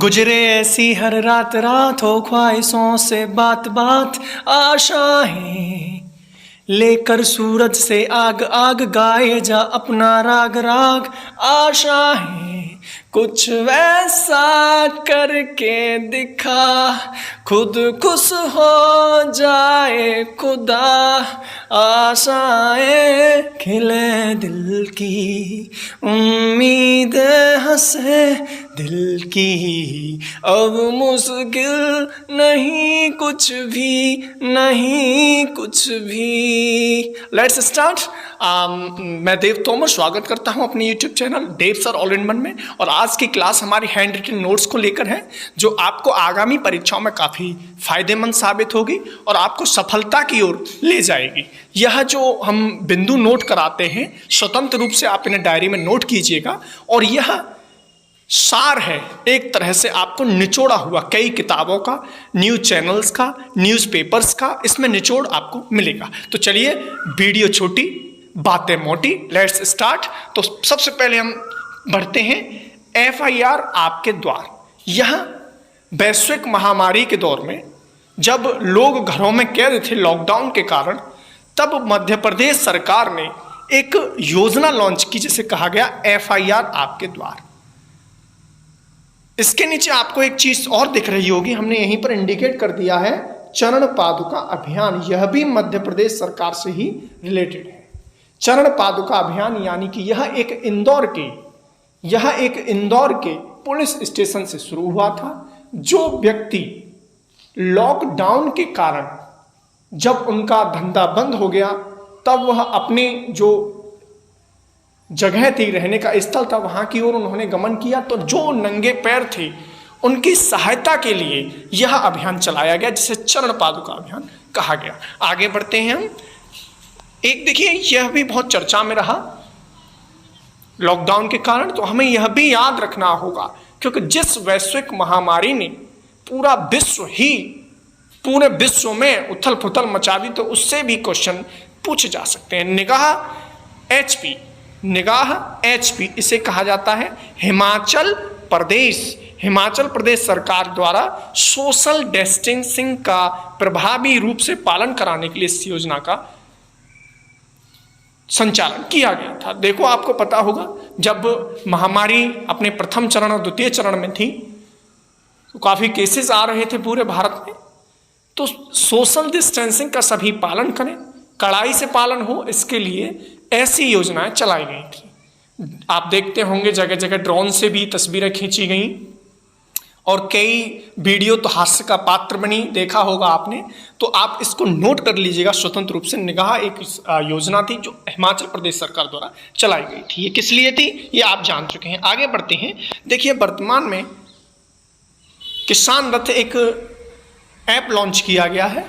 गुजरे ऐसी हर रात रात हो ख्वाहिशों से बात बात आशाएं लेकर सूरज से आग आग गाए जा अपना राग राग आशाएं कुछ वैसा करके दिखा खुद खुश हो जाए खुदा आशाएं खिले दिल की उम्मीद हंसे दिल की अब मुश्किल नहीं कुछ भी। Let's start. मैं देव तोमर स्वागत करता हूं अपने YouTube channel Dev sir all in one में। और आज की क्लास हमारी हैंड रिटन नोट्स को लेकर है जो आपको आगामी परीक्षाओं में काफ़ी फायदेमंद साबित होगी और आपको सफलता की ओर ले जाएगी। यह जो हम बिंदु नोट कराते हैं स्वतंत्र रूप से आप इन्हें डायरी में नोट कीजिएगा और यह सार है एक तरह से आपको निचोड़ा हुआ कई किताबों का, न्यूज़ चैनल्स का, न्यूज़पेपर्स का, इसमें निचोड़ आपको मिलेगा। तो चलिए वीडियो छोटी बातें मोटी, लेट्स स्टार्ट। तो सबसे पहले हम बढ़ते हैं FIR आपके द्वार। यह वैश्विक महामारी के दौर में जब लोग घरों में कैद थे लॉकडाउन के कारण, तब मध्य प्रदेश सरकार ने एक योजना लॉन्च की जिसे कहा गया FIR आपके द्वार। इसके नीचे आपको एक चीज और दिख रही होगी, हमने यहीं पर इंडिकेट कर दिया है चरण पादुका अभियान। यह भी मध्य प्रदेश सरकार से ही रिलेटेड है। चरण पादुका अभियान यानी कि यह एक इंदौर के पुलिस स्टेशन से शुरू हुआ था। जो व्यक्ति लॉकडाउन के कारण जब उनका धंधा बंद हो गया तब वह अपने जो जगह थी, रहने का स्थल था, वहां की ओर उन्होंने गमन किया। तो जो नंगे पैर थे उनकी सहायता के लिए यह अभियान चलाया गया जिसे चरण पादुका अभियान कहा गया। आगे बढ़ते हैं हम। एक देखिए यह भी बहुत चर्चा में रहा लॉकडाउन के कारण, तो हमें यह भी याद रखना होगा क्योंकि जिस वैश्विक महामारी ने पूरे विश्व में उथल पुथल मचा दी, तो उससे भी क्वेश्चन पूछे जा सकते हैं। निगाह HP इसे कहा जाता है। हिमाचल प्रदेश सरकार द्वारा सोशल डिस्टेंसिंग का प्रभावी रूप से पालन कराने के लिए इस योजना का संचालन किया गया था। देखो आपको पता होगा जब महामारी अपने प्रथम चरण और द्वितीय चरण में थी तो काफी केसेस आ रहे थे पूरे भारत में, तो सोशल डिस्टेंसिंग का सभी पालन करें, कड़ाई से पालन हो, इसके लिए ऐसी योजनाएं चलाई गई थी। आप देखते होंगे जगह जगह ड्रोन से भी तस्वीरें खींची गई और कई वीडियो तो हास्य का पात्र बनी, देखा होगा आपने। तो आप इसको नोट कर लीजिएगा स्वतंत्र रूप से। निगाह एक योजना थी जो हिमाचल प्रदेश सरकार द्वारा चलाई गई थी। ये किस लिए थी ये आप जान चुके हैं। आगे बढ़ते हैं। देखिए वर्तमान में किसान रथ एक ऐप लॉन्च किया गया है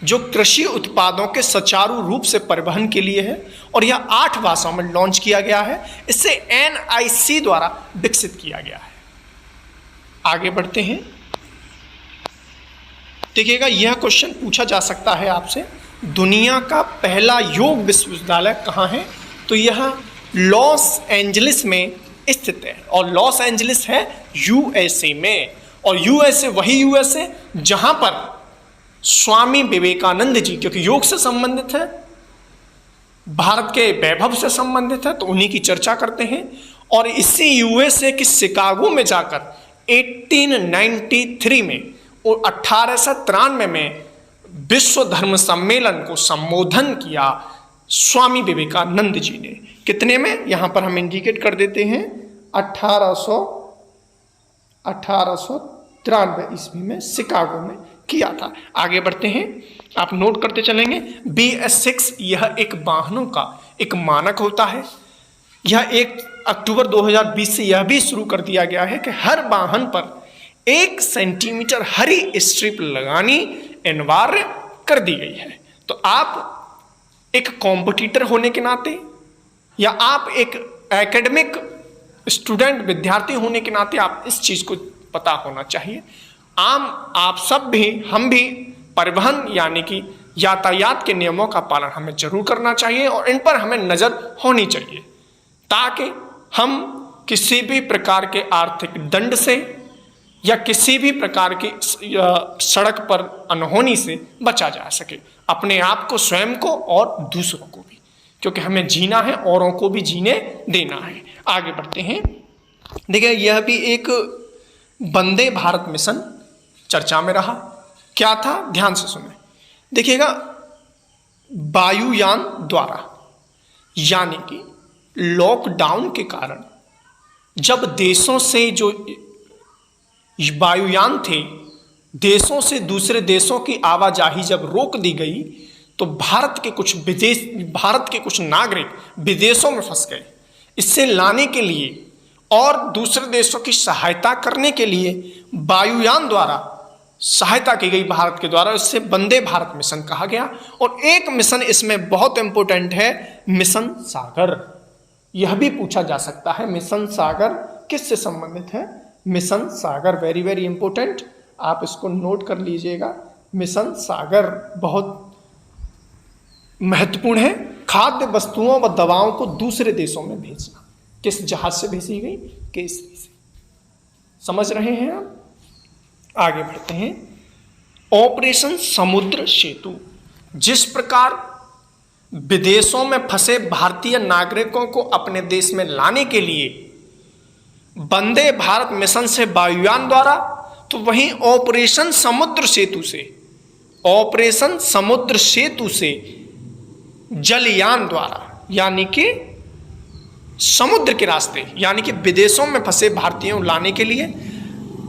जो कृषि उत्पादों के सुचारू रूप से परिवहन के लिए है और यह 8 भाषाओं में लॉन्च किया गया है। इसे NIC द्वारा विकसित किया गया है। आगे बढ़ते हैं। देखिएगा यह क्वेश्चन पूछा जा सकता है आपसे, दुनिया का पहला योग विश्वविद्यालय कहाँ है? तो यह लॉस एंजलिस में स्थित है और लॉस एंजलिस है USA में। और USA वही USA जहां पर स्वामी विवेकानंद जी, क्योंकि योग से संबंधित है, भारत के वैभव से संबंधित है, तो उन्हीं की चर्चा करते हैं। और इसी USA की शिकागो में जाकर 1893 में और 1893 में विश्व धर्म सम्मेलन को संबोधन किया स्वामी विवेकानंद जी ने। कितने में? यहां पर हम इंडिकेट कर देते हैं 1893 ईस्वी में शिकागो में किया था। आगे बढ़ते हैं, आप नोट करते चलेंगे। BS6 यह एक वाहनों का एक मानक होता है। यह 1 अक्टूबर 2020 से यह भी शुरू कर दिया गया है कि हर वाहन पर 1 सेंटीमीटर हरी स्ट्रिप लगानी अनिवार्य कर दी गई है। तो आप एक कॉम्पिटिटर होने के नाते या आप एक एकेडमिक स्टूडेंट विद्यार्थी होने के नाते आप इस चीज को पता होना चाहिए। आप सब भी, हम भी परिवहन यानी कि यातायात के नियमों का पालन हमें जरूर करना चाहिए और इन पर हमें नजर होनी चाहिए ताकि हम किसी भी प्रकार के आर्थिक दंड से या किसी भी प्रकार की सड़क पर अनहोनी से बचा जा सके, अपने आप को, स्वयं को और दूसरों को भी, क्योंकि हमें जीना है, औरों को भी जीने देना है। आगे बढ़ते हैं। देखिए यह भी एक वंदे भारत मिशन चर्चा में रहा। क्या था, ध्यान से सुने। देखिएगा, वायुयान द्वारा, यानी कि लॉकडाउन के कारण जब देशों से जो वायुयान थे, देशों से दूसरे देशों की आवाजाही जब रोक दी गई, तो भारत के कुछ नागरिक विदेशों में फंस गए। इससे लाने के लिए और दूसरे देशों की सहायता करने के लिए वायुयान द्वारा सहायता की गई भारत के द्वारा। इससे वंदे भारत मिशन कहा गया। और एक मिशन इसमें बहुत इंपॉर्टेंट है, मिशन सागर। यह भी पूछा जा सकता है, मिशन सागर किससे संबंधित है? मिशन सागर वेरी वेरी इंपॉर्टेंट, आप इसको नोट कर लीजिएगा। मिशन सागर बहुत महत्वपूर्ण है। खाद्य वस्तुओं व दवाओं को दूसरे देशों में भेजना। किस जहाज से भेजी गई? केसरी से। समझ रहे हैं आप? आगे बढ़ते हैं। ऑपरेशन समुद्र सेतु, जिस प्रकार विदेशों में फंसे भारतीय नागरिकों को अपने देश में लाने के लिए वंदे भारत मिशन से वायुयान द्वारा, तो वहीं ऑपरेशन समुद्र सेतु से जलयान द्वारा, यानी कि समुद्र के रास्ते, यानी कि विदेशों में फंसे भारतीयों को लाने के लिए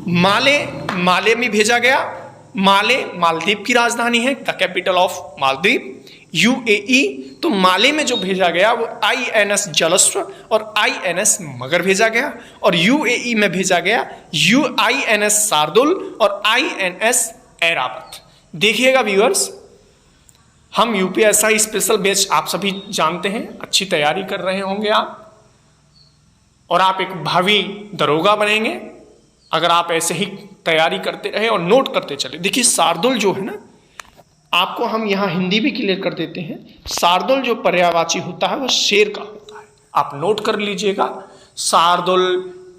माले में भेजा गया। माले मालदीव की राजधानी है, the capital of Maldives, UAE. तो माले में जो भेजा गया वो आईएनएस जलस्व और आईएनएस मगर भेजा गया, और यूएई में भेजा गया आईएनएस शार्दुल और आईएनएस ऐरावत। देखिएगा व्यूअर्स, हम यूपीएससी स्पेशल बैच आप सभी जानते हैं, अच्छी तैयारी कर रहे होंगे आप, और आप एक भावी दरोगा बनेंगे अगर आप ऐसे ही तैयारी करते रहे और नोट करते चले। देखिए शार्दुल जो है ना, आपको हम यहाँ हिंदी भी क्लियर कर देते हैं। शार्दुल जो पर्यायवाची होता है वो शेर का होता है, आप नोट कर लीजिएगा। शार्दुल,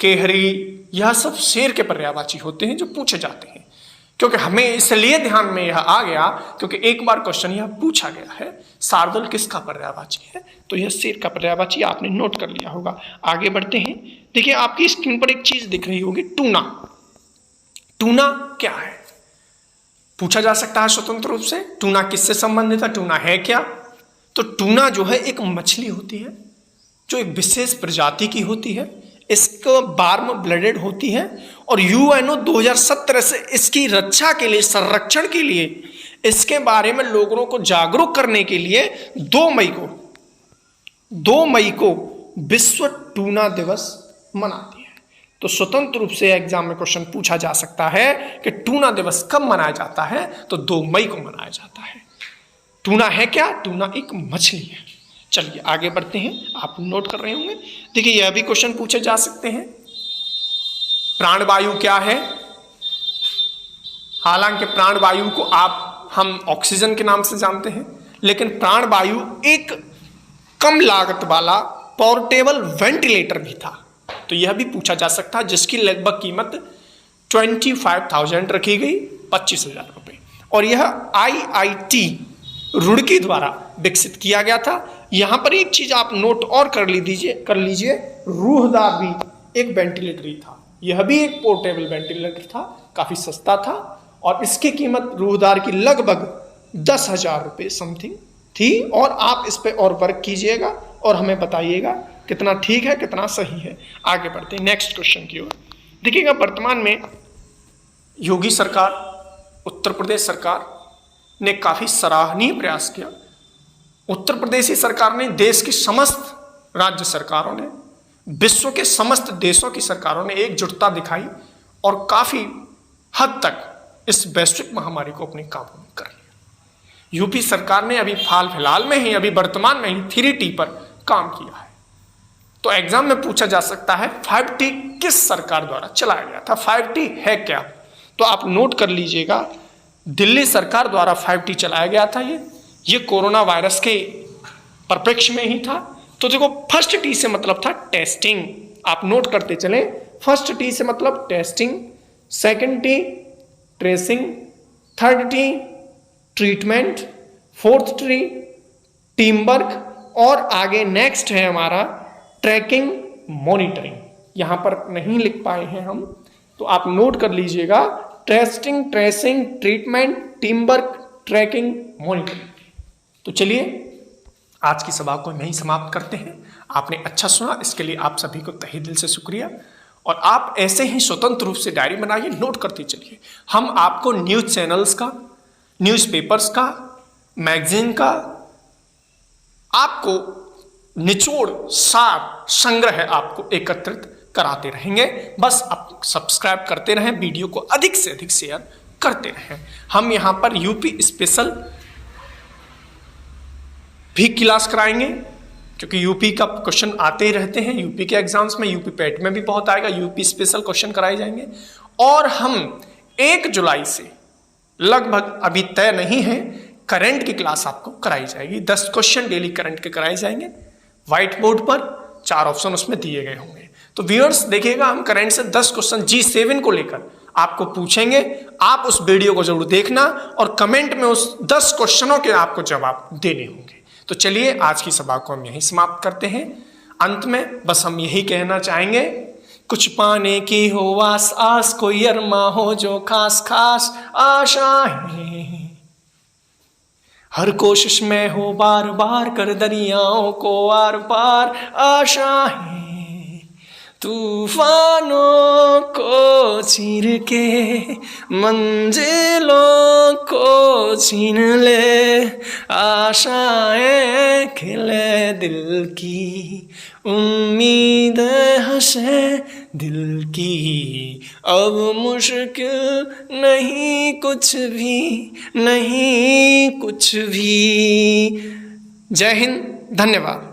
केहरी, यह सब शेर के पर्यायवाची होते हैं जो पूछे जाते हैं। क्योंकि हमें इसलिए ध्यान में यह आ गया क्योंकि एक बार क्वेश्चन यह पूछा गया है, शार्दुल किसका पर्यायवाची है, तो यह शेर का पर्यायवाची आपने नोट कर लिया होगा। आगे बढ़ते हैं। देखिए आपकी स्क्रीन पर एक चीज दिख रही होगी, टूना। टूना क्या है, पूछा जा सकता है स्वतंत्र रूप से। टूना किससे संबंधित है, टूना है क्या? तो टूना जो है एक मछली होती है जो एक विशेष प्रजाति की होती है। इसको वार्म ब्लडेड होती है, और यूएनओ 2017 से इसकी रक्षा के लिए, संरक्षण के लिए, इसके बारे में लोगों को जागरूक करने के लिए 2 मई को विश्व टूना दिवस मनाती है। तो स्वतंत्र रूप से एग्जाम में क्वेश्चन पूछा जा सकता है कि टूना दिवस कब मनाया जाता है, तो 2 मई को मनाया जाता है। टूना है क्या? टूना एक मछली है। चलिए आगे बढ़ते हैं, आप नोट कर रहे होंगे। देखिए यह भी क्वेश्चन पूछे जा सकते हैं, प्राणवायु क्या है? हालांकि प्राणवायु को हम ऑक्सीजन के नाम से जानते हैं, लेकिन प्राणवायु एक कम लागत वाला पोर्टेबल वेंटिलेटर भी था। तो यह भी पूछा जा सकता है, जिसकी लगभग कीमत 25,000 रखी गई, 25,000 रुपए। और यह IIT रुड़की द्वारा विकसित किया गया था। यहां पर एक चीज आप नोट और कर लीजिए, रूहदार भी एक वेंटिलेटर ही था। यह भी एक पोर्टेबल वेंटिलेटर था, काफी सस्ता था, और इसकी कीमत रूहदार की लगभग 10,000 रुपये समथिंग थी। और आप इस पे और वर्क कीजिएगा और हमें बताइएगा कितना ठीक है, कितना सही है। आगे बढ़ते हैं नेक्स्ट क्वेश्चन की ओर। देखिएगा वर्तमान में योगी सरकार, उत्तर प्रदेश सरकार ने काफी सराहनीय प्रयास किया। उत्तर प्रदेश की सरकार ने, देश की समस्त राज्य सरकारों ने, विश्व के समस्त देशों की सरकारों ने एकजुटता दिखाई और काफी हद तक इस वैश्विक महामारी को अपने काबू में कर लिया। यूपी सरकार ने अभी फिलहाल में ही, अभी वर्तमान में ही 3T पर काम किया है। तो एग्जाम में पूछा जा सकता है 5T किस सरकार द्वारा चलाया गया था? 5T है क्या? तो आप नोट कर लीजिएगा, दिल्ली सरकार द्वारा 5T चलाया गया था। ये कोरोना वायरस के परिप्रेक्ष्य में ही था। तो देखो फर्स्ट T से मतलब था टेस्टिंग, आप नोट करते चले। फर्स्ट T से मतलब testing, second T tracing, third T treatment, fourth T team work और आगे नेक्स्ट है हमारा ट्रैकिंग मॉनिटरिंग। यहां पर नहीं लिख पाए हैं हम, तो आप नोट कर लीजिएगा, testing, tracing, treatment, team work, tracking, monitoring. तो चलिए आज की सभा को यहीं समाप्त करते हैं। आपने अच्छा सुना, इसके लिए आप सभी को तहे दिल से शुक्रिया। और आप ऐसे ही स्वतंत्र रूप से डायरी बनाइए, नोट करते चलिए। हम आपको न्यूज़ चैनल्स का, न्यूज़पेपर्स का, मैगजीन का आपको निचोड़ सार संग्रह आपको एकत्रित कराते रहेंगे। बस आप सब्सक्राइब करते रहें, वीडियो को अधिक से अधिक शेयर करते रहें। हम यहाँ पर यूपी स्पेशल भी क्लास कराएंगे, क्योंकि यूपी का क्वेश्चन आते ही रहते हैं। यूपी के एग्जाम्स में, यूपी पैट में भी बहुत आएगा, यूपी स्पेशल क्वेश्चन कराए जाएंगे। और हम 1 जुलाई से लगभग अभी तय नहीं है, करंट की क्लास आपको कराई जाएगी। 10 क्वेश्चन डेली करंट के कराए जाएंगे, व्हाइट बोर्ड पर 4 ऑप्शन उसमें दिए गए होंगे। तो व्यूअर्स देखिएगा, हम करंट से 10 क्वेश्चन G7 को लेकर आपको पूछेंगे। आप उस वीडियो को जरूर देखना और कमेंट में उस 10 क्वेश्चनों के आपको जवाब देने होंगे। तो चलिए आज की सभा को हम यहीं समाप्त करते हैं। अंत में बस हम यही कहना चाहेंगे, कुछ पाने की हो आस आस, कोई अरमा हो जो खास खास आशाएं, हर कोशिश में हो बार बार कर दरियाओं को आर पार आशाएं, तूफानों को चीर के मंजिलों को छीन ले, आशाएं खिले दिल की, उम्मीद हंसे दिल की, अब मुश्किल नहीं कुछ भी, नहीं कुछ भी। जय हिंद, धन्यवाद।